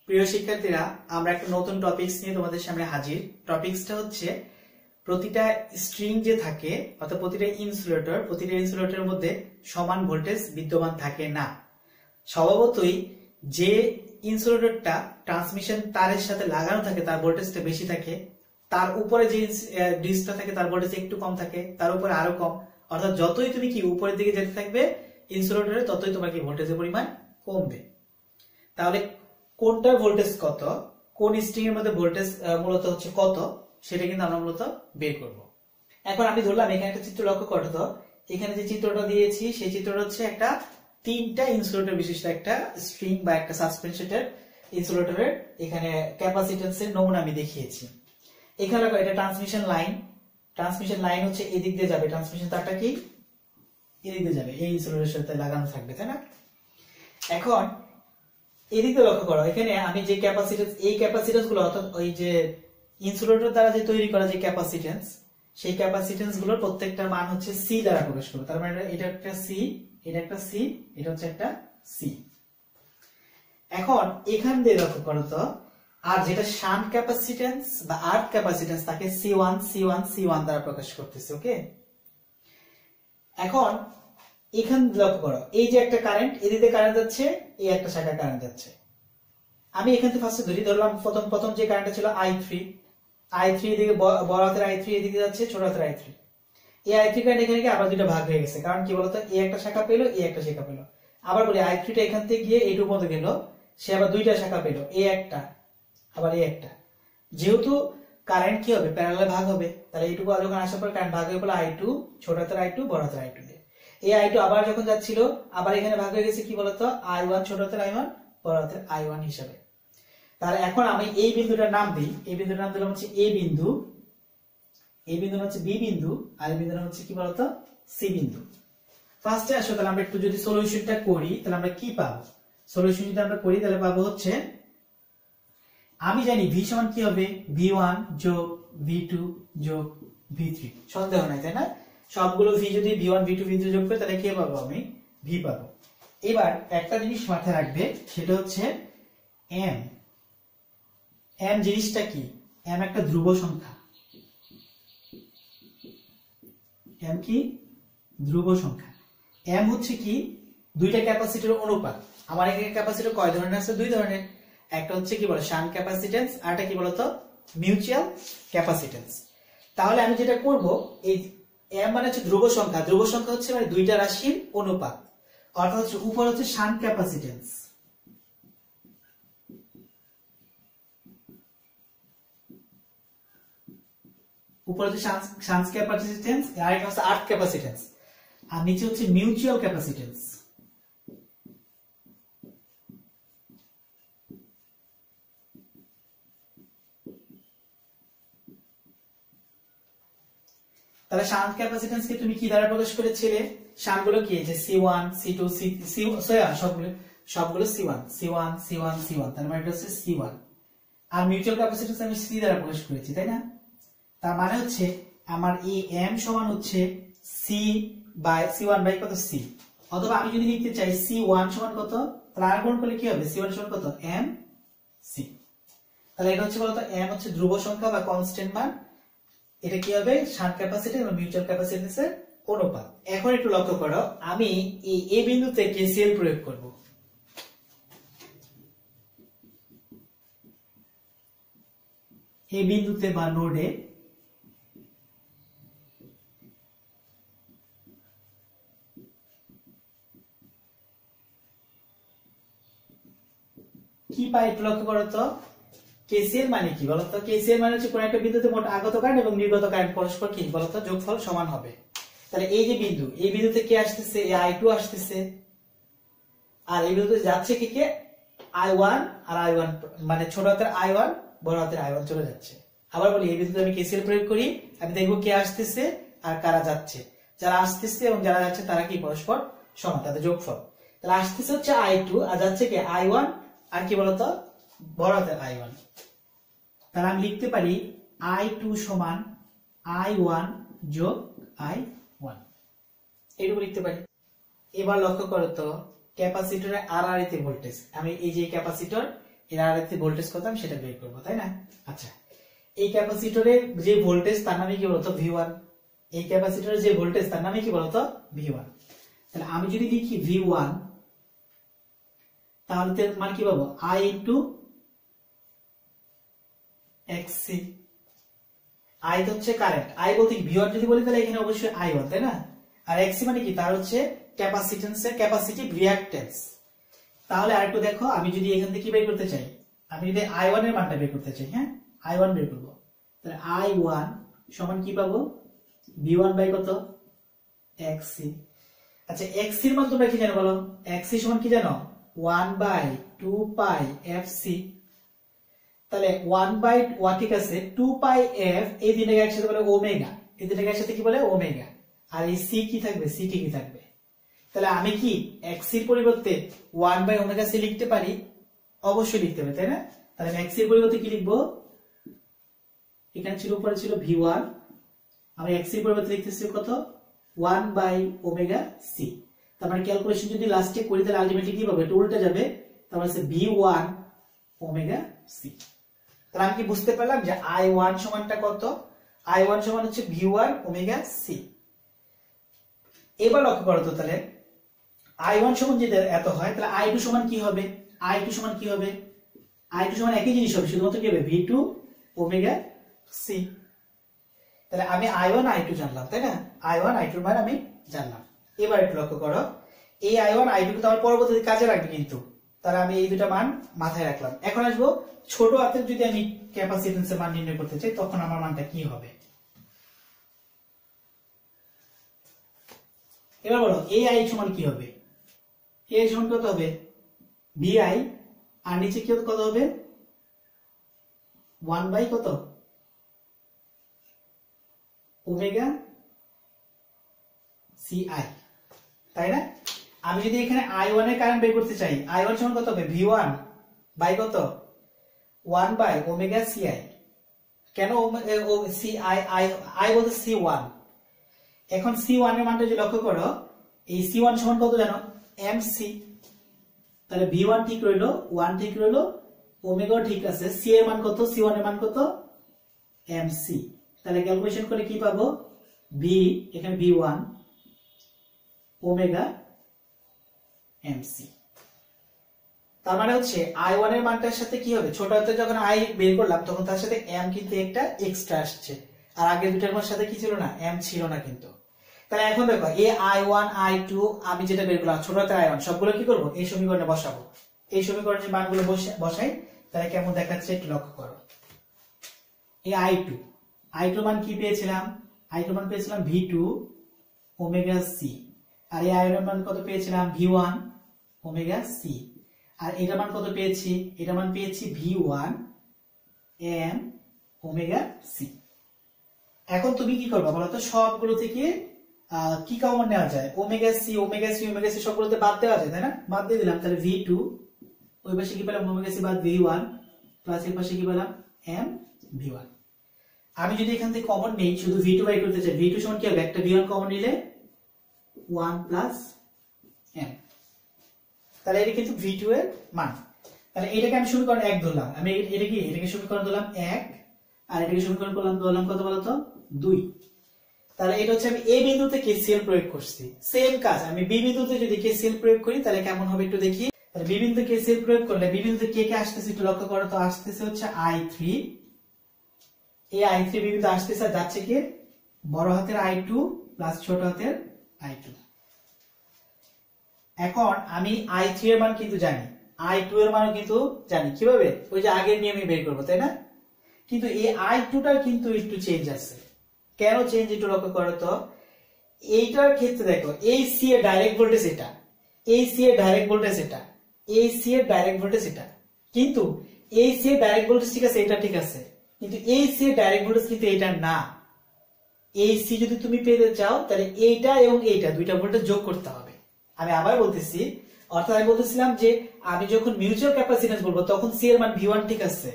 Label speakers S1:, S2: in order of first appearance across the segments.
S1: প্রিয় শিক্ষার্থীরা, আমরা একটা নতুন টপিকস নিয়ে তোমাদের সামনে হাজির। টপিকসটা হচ্ছে প্রতিটা স্ট্রিং যে থাকে অর্থাৎ প্রতিটা ইনসুলেটরের মধ্যে সমান ভোল্টেজ বিদ্যমান থাকে না। স্বভাবতই যে ইনসুলেটরটা ট্রান্সমিশন তারের সাথে লাগানো থাকে তার ভোল্টেজটা বেশি থাকে, তার উপরে যে ডিসটা থাকে তার ভোল্টেজ একটু কম থাকে, তার উপরে আরো কম। অর্থাৎ যতই তুমি কি উপরের দিকে যেতে থাকবে ইনসুলেটরে ততই তোমার কি ভোল্টেজের পরিমাণ কমবে। তাহলে কোনটার ভোল্টেজ কত, কোন স্ট্রিং এর মধ্যে ভোল্টেজ মূলত হচ্ছে কত, সেটা কিন্তু আমরা মূলত বের করব। এখন আমি ধরলাম এখানে একটা চিত্র লক্ষ্য করো তো, এখানে যে চিত্রটা দিয়েছি সেই চিত্রটা হচ্ছে একটা তিনটা ইনসুলেটর বিশিষ্ট একটা স্ট্রিং বা একটা সাসপেনশনের ইনসুলেটরের এখানে ক্যাপাসিট্যান্সের নমুনা আমি দেখিয়েছি। এখানে এটা ট্রান্সমিশন লাইন হচ্ছে এদিক দিয়ে যাবে, ট্রান্সমিশন তারটা কি এদিক দিয়ে যাবে, এই ইনসুলেটরের সাথে লাগানো থাকবে, তাই না? এখন এদিকে লক্ষ্য করো, এখানে আমি যে ক্যাপাসিট্যান্স, এই ক্যাপাসিট্যান্স গুলো অর্থাৎ ওই যে ইনসুলেটর দ্বারা যে তৈরি করা যে ক্যাপাসিট্যান্স, সেই ক্যাপাসিট্যান্স গুলোর প্রত্যেকটার মান হচ্ছে সি দ্বারা প্রকাশ করবে। তার মানে এটা একটা সি, এটা একটা সি, এটা হচ্ছে একটা সি। এখন এখান দিয়ে লক্ষ্য করো তো, আর যেটা শান্ট ক্যাপাসিট্যান্স বা আর্ক ক্যাপাসিট্যান্স তাকে সি1 দ্বারা প্রকাশ করতেছে। ওকে, এখন এখান লক্ষ্য করো, এই যে একটা কারেন্ট, এদিকে কারেন্ট যাচ্ছে, এই একটা শাখা কারেন্ট যাচ্ছে। আমি এখান থেকে ফার্স্টে ধরলাম প্রথম যে কারেন্টটা ছিল i3 এদিকে বড় হাতের i3 এদিকে যাচ্ছে, ছোট হাতের i3। এই i3 কারেন্ট এখানে গিয়ে আবার দুটো ভাগ হয়ে গেছে, কারণ কি বলতো, এই একটা শাখা পেলো, এই একটা শাখা পেলো। আবার বলি i3 টা এখান থেকে গিয়ে এইটুকু পর্যন্ত গেল, সে আবার দুইটা শাখা পেলো, এই একটা আবার এই একটা। যেহেতু কারেন্ট কি হবে, প্যারালালে ভাগ হবে, তাহলে এইটুকু যখন আসার পর কারেন্ট ভাগ হয়ে গেল i2, ছোট হাতের i2 বড় হাতের i2 দিয়ে। এই i2 আবার যখন যাচ্ছিল, আবার এখানে ভাগ হয়ে গেছে কি বলতো, i1 ছোট হাতের i1 বড় হাতের i1 হিসাবে। তাহলে এখন আমি এই বিন্দুটার নাম দিই, এই বিন্দুটার নাম দিলাম হচ্ছে a বিন্দু, এই বিন্দু হচ্ছে b বিন্দু, আর এই বিন্দুটা হচ্ছে কি বলতো, c বিন্দু। ফার্স্টে আসো, তাহলে আমরা একটু যদি সলিউশনটা করি তাহলে আমরা কি পাবো। সলিউশন যদি আমরা করি তাহলে পাবো হচ্ছে, আমি জানি v সমান কি হবে, v1 যোগ v2 যোগ v3, সন্দেহ নাই, তাই না? সবগুলো v যদি v1 v2 v3 যোগ করে তাহলে কি পাবো, আমি v পাবো। এবার একটা জিনিস মাথায় রাখবে, সেটা হচ্ছে m জিনিসটা কি, m একটা ধ্রুব সংখ্যা। m কি ধ্রুব সংখ্যা। m হচ্ছে কি দুইটা ক্যাপাসিটরের অনুপাত। আমার এখানে ক্যাপাসিটর কয় ধরনের আছে, দুই ধরনের। একটা হচ্ছে কি বলে শান্ট ক্যাপাসিট্যান্স, আর একটা কি বলতো মিউচুয়াল ক্যাপাসিট্যান্স। তাহলে আমি যেটা করব, এই m মানে হচ্ছে ধ্রুব সংখ্যা, ধ্রুব সংখ্যা হচ্ছে মানে দুইটা রাশির অনুপাত। অর্থাৎ হচ্ছে উপর হচ্ছে শান্ট ক্যাপাসিট্যান্স, উপর হচ্ছে শান্ট ক্যাপাসিট্যান্স, আর এটা হচ্ছে আর্ক ক্যাপাসিট্যান্স, আর নিচে হচ্ছে মিউচুয়াল ক্যাপাসিট্যান্স। তাহলে শান্ট ক্যাপাসিট্যান্স কে তুমি কি দ্বারা প্রকাশ করেছিলে, শান্ট গুলো কি, যে C1 C2 সবগুলো C1, তার মানে এটা হচ্ছে C1। আর মিউচুয়াল ক্যাপাসিট্যান্স আমি C দ্বারা প্রকাশ করেছি, তাই না? তার মানে হচ্ছে আমার এই m সমান হচ্ছে C1 বাই কত, C। অথবা আমি যদি লিখতে চাই C1 সমান কত, তাহলে আর গুণ করলে কি হবে, C1 সমান কত, m C। তাহলে এটা হচ্ছে বলতো m হচ্ছে ধ্রুব সংখ্যা বা কনস্ট্যান্ট মান, এটা কি হবে শান্ট ক্যাপাসিট্যান্স এবং মিউচুয়াল ক্যাপাসিট্যান্সের অনুপাত। এখন একটু লক্ষ্য করো, আমি এই a বিন্দুতে KCL প্রয়োগ করব। এই বিন্দুতে বা নোডে কি পাই একটু লক্ষ্য করো তো। KCL মানে কি বলতো, KCL মানে হচ্ছে কোন একটা বিন্দুতে মোট আগত কারেন্ট এবং নির্গত কারেন্ট পরস্পর কি বলতো যোগফল সমান হবে। তাহলে এই যে বিন্দু, এই বিন্দুতে কে আসতেছে, এই i2 আসতেছে, আর এই বিন্দুতে যাচ্ছে কি কে, i1 আর i1, মানে ছোট হাতের i1 বড় হাতের i1 চলে যাচ্ছে। আবার বলি, এই বিন্দুতে আমি KCL প্রয়োগ করি, আমি দেখবো কে আসতেছে আর কারা যাচ্ছে। যারা আসতেছে এবং যারা যাচ্ছে তারা কি পরস্পর সমান, তাদের যোগফল। তাহলে আসতেছে হচ্ছে i2 আর যাচ্ছে কি i1 আর কি বলতো বড় হাতের i1। তাহলে আমি লিখতে পারি i2 সমান i1 যোগ i1, এইটুকু লিখতে পারি। এবার লক্ষ্য করো তো ক্যাপাসিটরের আড়াআড়িতে ভোল্টেজ, আমি এই যে ক্যাপাসিটর এর আর একটি ভোল্টেজ কত আমি সেটা বের করবো, তাই না? আচ্ছা, এই ক্যাপাসিটরের যে ভোল্টেজ তার নামে কি বলতো V1। এই ক্যাপাসিটরের যে ভোল্টেজ তার নামে কি বলতো V1। তাহলে আমি যদি লিখি V1, তাহলে মানে কি পাবো I ইন্টু XC। I হচ্ছে কারেন্ট, I বলতে V1 যদি বলি তাহলে এখানে অবশ্যই I1, তাই না? আর XC মানে কি, তার হচ্ছে ক্যাপাসিটেন্সের ক্যাপাসিটিভ রিঅ্যাকট্যান্স। তাহলে আরেকটু দেখো, আমি যদি এখান থেকে কি বের করতে চাই, আমি যদি I1 এর মানটা বের করতে চাই, হ্যাঁ I1 বের করব, তাহলে I1 সমান কি পাবো V1 বাই কত XC। আচ্ছা, XC এর মান তোমরা কি জানো বলো? XC সমান কি জানো 1/2 পাই FC। তাহলে 1/1 ঠিক আছে, 2 পাই f এই দিনটাকে একসাথে বলে ওমেগা, এই দিনটাকে একসাথে কি বলে ওমেগা, আর এই c কি থাকবে, c ঠিকই থাকবে। তাহলে আমি কি x এর পরিবর্তে 1/ωc লিখতে পারি? অবশ্যই লিখতে পারি, তাই না? তাহলে আমি x এর পরিবর্তে কি লিখবো, এখানে ছিল উপরে ছিল V1, আমি x এর পরিবর্তে লিখতেছি কত 1/ωc। তার মানে ক্যালকুলেশন যদি লাস্টে করি তাহলে আলটিমেটলি কি পাবো, এটা উল্টে যাবে, তার মানে V1 ωc। তাহলে আমি কি বুঝতে পারলাম যে I1 সমানটা কত, I1 সমান হচ্ছে V1 ωc। এবার লক্ষ্য করো তো, তাহলে I1 সমান যদি এত হয় তাহলে I2 সমান কি হবে, I2 সমান কি হবে, I2 সমান একই জিনিস হবে, শুধুমাত্র কি হবে V2 ωc। তাহলে আমি I1 I2 জানলাম, তাই না? I1 I2 এর মান আমি জানলাম। এবার একটু লক্ষ্য করো, এই I1 I2 কে আমার পরবর্তীতে কাজে লাগবে কিন্তু, তাহলে আমি এই দুটো মান মাথায় রাখলাম। এখন আসবো ছোট হাতের যদি আমি ক্যাপাসিটেন্সের মান নির্ণয় করতে চাই তখন আমার মানটা কি হবে। এবার বলো এই I সমান কি হবে, এই সমান কত হবে VI, আর নিচে কি কত হবে 1 বাই কত ওমেগা CI, তাই না? আমি যদি এখানে I1 এর কারেন্ট বের করতে চাই, I1 সমান কত হবে V1 বাই কত 1 বাই ওমেগা CI। কেন CI, I বলতে C1। এখন C1 এর মানটা যদি লক্ষ্য করো, এই C1 সমান কত জানো MC। তাহলে V1 ঠিক রইলো, 1 ঠিক রইলো, ওমেগা ঠিক আছে, C এর মান কত, C1 এর মান কত MC। তাহলে ক্যালকুলেশন করে কি পাবো, V এখানে V1 ওমেগা MC। তার মানে হচ্ছে I1 এর মানটার সাথে কি হবে, ছোট হাতে যখন I বের করলাম তখন তার সাথে M কিন্তু একটা এক্সট্রা আসছে, আর আগে দুটার সাথে কি ছিল না, M ছিল না কিন্তু। তাহলে এখন দেখো এই I1 I2 আমি যেটা বের করলাম ছোট হাতের I1 সবগুলো কি করব, এই সমীকরণে বসাবো। এই সমীকরণের মানগুলো বসাই, তাহলে কেমন দেখাচ্ছে একটু লক্ষ্য করো। এই I2 মান কি পেয়েছিলাম, I2 মান পেয়েছিলাম V2 ওমেগা C, আর এই I1 মান কত পেয়েছিলাম V1 ওমেগা C, আর এটা মান কত পেয়েছি, এটা মান পেয়েছি V1 M ওমেগা C। এখন তুমি কি করবে বলো তো, সবগুলো থেকে কি কমন নেওয়া যায়, omega C omega C omega C সবগুলোতে বাদ দেওয়া যায়, তাই না? বাদ দিয়ে দিলাম, তাহলে V2 ওই পাশে কি পেলাম ওমেগা C বাদ V1 প্লাস এর পাশে কি পেলাম M V1। আমি যদি এখান থেকে কমন নেই, শুধু V2 বাই করতে চাই, V2 সমান কি হবে, একটা V1 কমন নিলে 1 প্লাস M, তাহলে এটা কিন্তু V2 এর মান। তাহলে এটাকে আমি সমীকরণ 1 ধরলাম, আমি এটাকে সমীকরণ ধরলাম 1, আর এটাকে সমীকরণ ধরলাম কত বলতো 2। তাহলে এটা হচ্ছে আমি A বিন্দুতে KCL প্রয়োগ করছি, সেম কাজ আমি B বিন্দুতে যদি KCL প্রয়োগ করি তাহলে কেমন হবে একটু দেখি। তাহলে B বিন্দুতে KCL প্রয়োগ করলে B বিন্দুতে কে কে আসতেছে একটু লক্ষ্য করো তো, আসতেছে হচ্ছে I3, এই I3 B বিন্দুতে আসতেছে, যাচ্ছে কি বড় হাতের I2 প্লাস ছোট হাতের I2। এখন আমি I3 এর মান কিন্তু জানি, I2 এর মান কিন্তু জানি, কিভাবে, ওই যে আগের নিয়মে বের করবো, তাই না? কিন্তু এই I2 টার কিন্তু একটু চেঞ্জ আছে। কেন চেঞ্জ একটু লক্ষ্য করো তো, এইটার ক্ষেত্রে দেখো এই C এর ডাইরেক্ট ভোল্টেজ এটা, এই C এর ডাইরেক্ট ভোল্টেজ এটা, এই C এর ডাইরেক্ট ভোল্টেজ এটা, কিন্তু এই C এর ডাইরেক্ট ভোল্টেজ ঠিক আছে, এটা ঠিক আছে, কিন্তু এই C এর ডাইরেক্ট ভোল্টেজ কিন্তু এটা না। এই C যদি তুমি পেতে চাও তাহলে এইটা এবং এইটা দুইটা ভোল্টেজ যোগ করতে হবে। আমি আবার বলতেছি, অর্থাৎ আমি বলতেছিলাম যে আমি যখন মিউচুয়াল ক্যাপাসিট্যান্স বলবো তখন C এর মান V1 ঠিক আছে,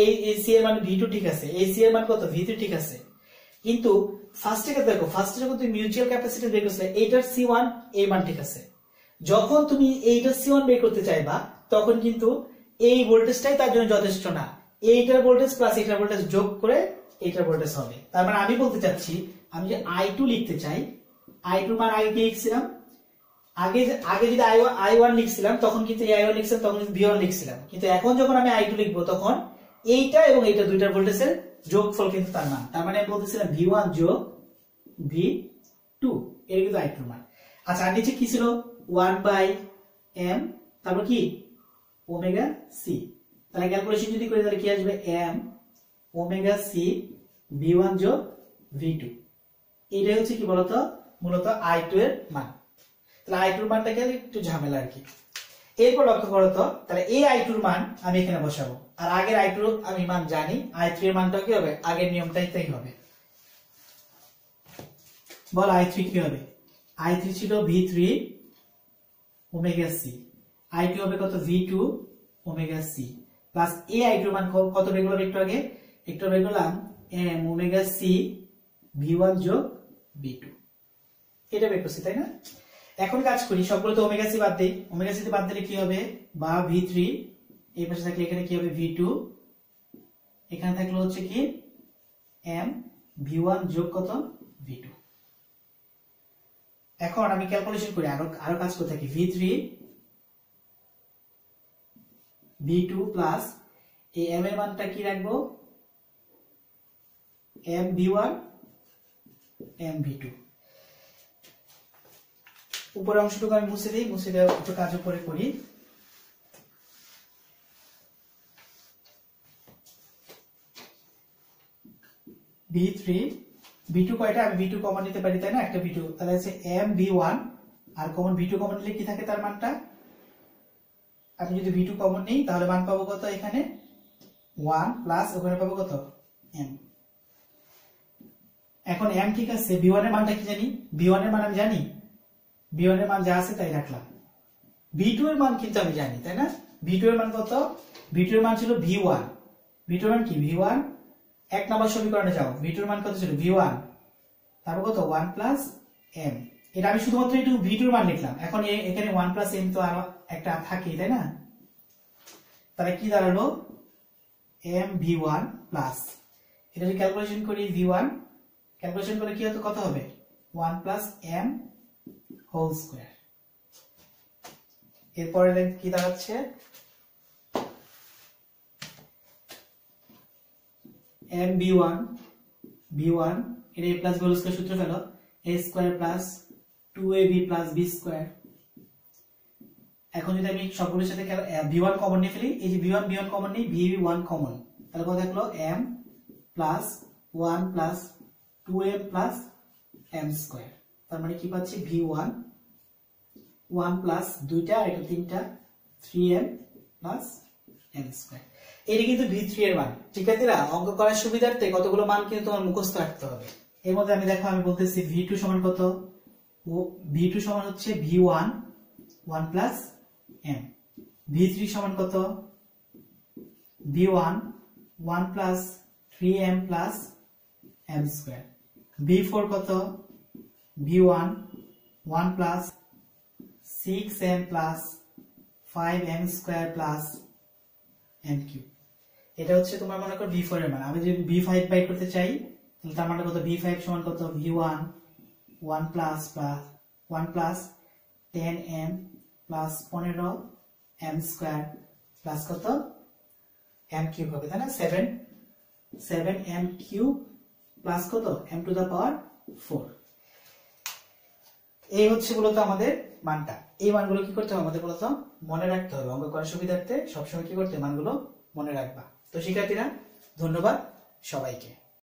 S1: এই C এর মান V2 ঠিক আছে, এই C এর মান কত V3 ঠিক আছে, কিন্তু ফার্স্টে দেখো, ফার্স্টে যখন তুমি মিউচুয়াল ক্যাপাসিট্যান্স বের করছিলে এইটার C1 এই মান ঠিক আছে, যখন তুমি এইটার C1 বের করতে চাইবা তখন কিন্তু এই ভোল্টেজটাই তার জন্য যথেষ্ট না, এইটার ভোল্টেজ প্লাস এইটার ভোল্টেজ যোগ করে এইটার ভোল্টেজ হবে। তার মানে আমি বলতে চাচ্ছি, আমি যে I2 লিখতে চাই, I2 মান আগে কি লিখছিলাম, আগে যদি I1 লিখছিলাম তখন কিন্তু I1 লিখছিলাম, তখন কিন্তু V1 লিখছিলাম, কিন্তু এখন যখন আমি I2 লিখবো তখন এইটা এবং এইটা দুইটার ভোল্টেজের যোগফল কিন্তু তার মান। তার মানে আমি বলতেছিলাম V1 যোগ V2, এটা কিন্তু I2 মান। আচ্ছা, আর নিচে কি ছিল, 1/m, তারপর কি ওমেগা সি। তাহলে ক্যালকুলেশন যদি করি তাহলে কি আসবে, m ওমেগা সি V1 যোগ V2। এইটাই হচ্ছে কি বলতো, মূলত I2 এর মান। তাহলে I2 এর মানটাকে একটু ঝামেলা আর কি। এরপর লক্ষ্য করো তো, তাহলে এই I2 এর মান আমি এখানে বসাবো, আর আগের I2 আমি মান জানি, I3 এর মানটা কি হবে, আগের নিয়মটাই তাই হবে। বল I3 কি হবে, I3 ছিল V3 ওমেগা সি, I2 হবে কত, V2 ওমেগা সি, প্লাস এই I2 এর মান কত বের করলাম একটু বের করলাম, m ওমেগা সি V1 যোগ V2, এটা বের করছি তাই না। এখন কাজ করি, সবগুলো তো ওমেগা সি বাদ দেই, ওমেগা সি তে বাদ দিলে কি হবে, বা V3 এই পাশে থাকলে এখানে কি হবে V2, এখানে থাকলে হচ্ছে কি m V1 যোগ কত V2। এখন আমি ক্যালকুলেশন করি, আরো কাজ করতে থাকি, V3 V2 প্লাস এই m এর মানটা কি রাখবো, m V1 m V2। উপরের অংশটুকু আমি মুছে দিই, মুছে দেওয়ার একটু কাজ উপরে করি। V3 V2 কয়টা, আমি V2 কমন নিতে পারি তাই না, একটা V2, তাহলে আছে m V1, আর কমন V2 কমন নিলে কি থাকে তার মানটা, আমি যদি V2 কমন নিই তাহলে মান পাবো কত, এখানে 1 প্লাস ওখানে পাবো কত m। এখন m ঠিক আছে, V1 এর মানটা কি জানি, V1 এর মান আমি জানি, V1 এর মান যা আছে তাই রাখলাম। V2 এর মান কিন্তু আমি জানি তাই না, V2 এর মান কত, V2 এর মান ছিল V1, V2 এর মান কি V1, এক নম্বর সমীকরণে যাও, V2 এর মান কত ছিল V1, তারপর কত 1 প্লাস m, এটা আমি শুধুমাত্র একটু V2 এর মান লিখলাম। এখন এখানে 1 প্লাস m তো আরো একটা থাকেই তাই না, তাহলে কি দাঁড়ালো m V1 প্লাস, এটা যদি ক্যালকুলেশন করি V1 ক্যালকুলেশন করে কি হতো, কত হবে 1 প্লাস m হোল স্কয়ার। এরপরে কি দাঁড়াচ্ছে, m V1 এর a plus b whole square সূত্র ফেলো, a square plus 2ab plus b square. এখন যদি আমি সবগুলোর সাথে V1 কমন নিয়ে ফেলি, এই যে V1 কমন নেই, V1 কমন, তাহলে কত থাকলো m plus 1 plus 2m plus m square. তার মানে কি পাচ্ছি, V1 1 প্লাস 2টা আর এটা 3টা 3m প্লাস m স্কয়ার। এটা কিন্তু V3 এর মান। শিক্ষার্থীরা, অঙ্ক করার সুবিধার্থে কতগুলো মান কিন্তু তোমার মুখস্থ রাখতে হবে। এর মধ্যে আমি দেখো, আমি বলতেছি V2 সমান কত, V2 সমান হচ্ছে V1 1 প্লাস m, V3 সমান কত, V1 1 plus 3m plus m square, V4 কত, V1 1 plus 6m plus 5m square plus m cube. এটা হচ্ছে তোমার মনে করো V4 এর মান। আমি যদি V5 বাই করতে চাই তাহলে তার মানটা কত, V5 সমান কত, V1 1 plus 10m plus 15m square plus কত m কিউব হবে তাই না, 7m কিউব প্লাস কত m টু দা পাওয়ার 4। এই হচ্ছে মূলত আমাদের মানটা। এই মানগুলো কি করতে হবে আমাদের মূলত মনে রাখতে হবে, অঙ্ক করার সুবিধার্থে সবসময় কি করতে মানগুলো মনে রাখবা। তো শিক্ষার্থীরা, ধন্যবাদ সবাইকে।